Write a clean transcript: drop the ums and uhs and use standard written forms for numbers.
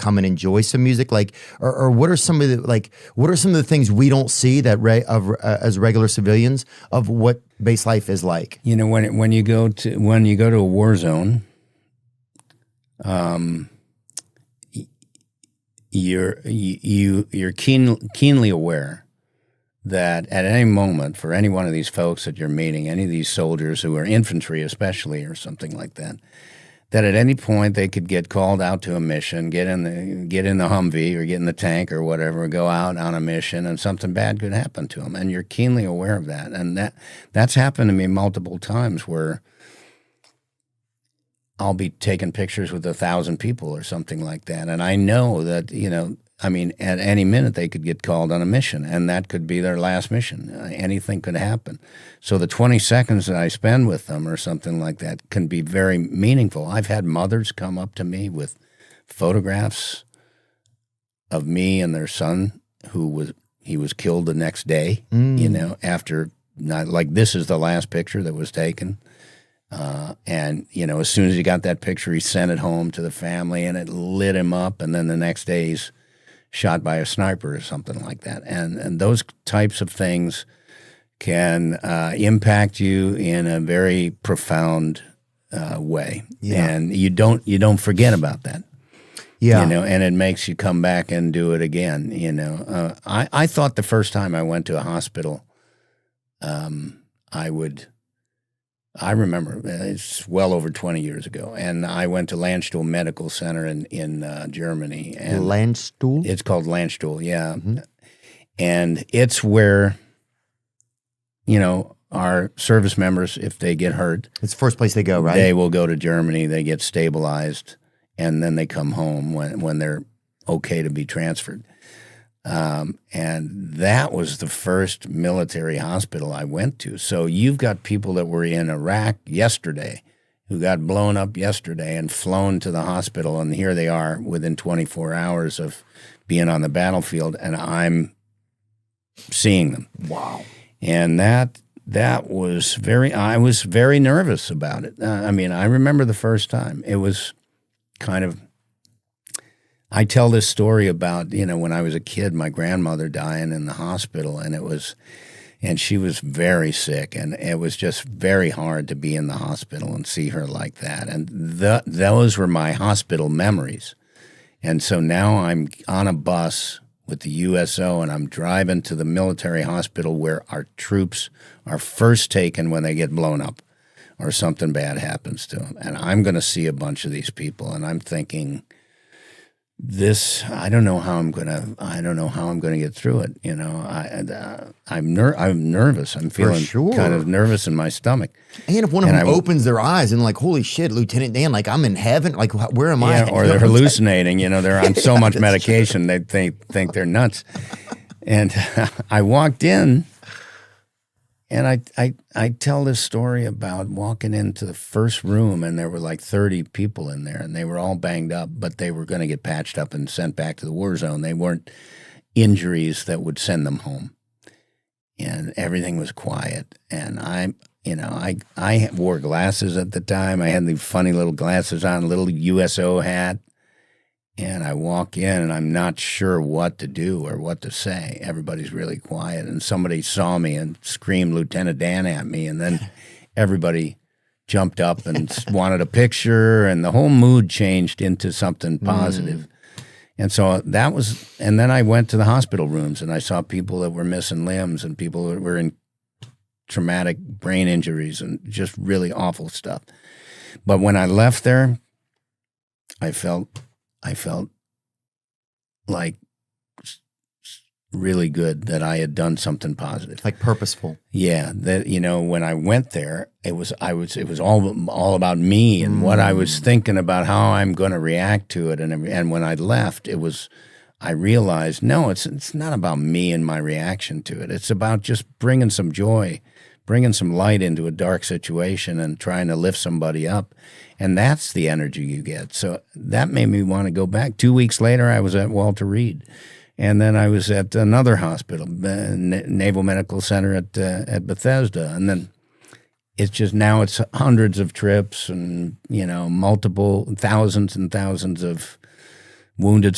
come and enjoy some music? Like, or what are some of the things we don't see that as regular civilians of what base life is like? You know, when you go to a war zone, you're keenly aware that at any moment, for any one of these folks that you're meeting, any of these soldiers who are infantry especially or something like that, that at any point they could get called out to a mission, get in the Humvee or get in the tank or whatever, go out on a mission, and something bad could happen to them. And you're keenly aware of that. And that's happened to me multiple times where I'll be taking pictures with 1,000 people or something like that. And I know that, at any minute they could get called on a mission, and that could be their last mission. Anything could happen. So the 20 seconds that I spend with them or something like that can be very meaningful. I've had mothers come up to me with photographs of me and their son he was killed the next day, after, not like, this is the last picture that was taken. And as soon as he got that picture, he sent it home to the family, and it lit him up. And then the next day he's shot by a sniper or something like that. And those types of things can impact you in a very profound way. Yeah. And you don't forget about that. Yeah. And it makes you come back and do it again. I thought the first time I went to a hospital, I remember, it's well over 20 years ago, and I went to Landstuhl Medical Center in Germany. And Landstuhl? It's called Landstuhl, yeah. Mm-hmm. And it's where, our service members, if they get hurt. It's the first place they go, right? They will go to Germany, they get stabilized, and then they come home when they're okay to be transferred. And that was the first military hospital I went to. So you've got people that were in Iraq yesterday who got blown up yesterday and flown to the hospital, and here they are within 24 hours of being on the battlefield, and I'm seeing them. Wow. And that was I was very nervous about it. I remember the first time. It was kind of, I tell this story about, when I was a kid, my grandmother dying in the hospital, and she was very sick, and it was just very hard to be in the hospital and see her like that. And those were my hospital memories. And so now I'm on a bus with the USO, and I'm driving to the military hospital where our troops are first taken when they get blown up or something bad happens to them. And I'm going to see a bunch of these people, and I'm thinking, I don't know how I'm gonna get through it. I'm nervous. I'm feeling kind of nervous in my stomach. And if one of them opens their eyes and like, holy shit, Lieutenant Dan, like I'm in heaven. Like, where am I? Or they're hallucinating. They're on so much medication they think they're nuts. And I walked in. And I tell this story about walking into the first room, and there were like 30 people in there, and they were all banged up, but they were going to get patched up and sent back to the war zone. They weren't injuries that would send them home. And everything was quiet. And I wore glasses at the time. I had these funny little glasses on, a little USO hat. And I walk in, and I'm not sure what to do or what to say. Everybody's really quiet, and somebody saw me and screamed Lieutenant Dan at me, and then everybody jumped up and wanted a picture, and the whole mood changed into something positive. And so that was, and then I went to the hospital rooms, and I saw people that were missing limbs and people that were in traumatic brain injuries and just really awful stuff. But when I left there, I felt like really good that I had done something positive, like purposeful. Yeah, that when I went there, it was all about me and what I was thinking about how I'm going to react to it, and when I left, I realized no, it's not about me and my reaction to it. It's about just bringing some joy, bringing some light into a dark situation, and trying to lift somebody up. And that's the energy you get. So that made me want to go back. 2 weeks later, I was at Walter Reed. And then I was at another hospital, Naval Medical Center at Bethesda. And then it's just now it's hundreds of trips and, multiple thousands and thousands of wounded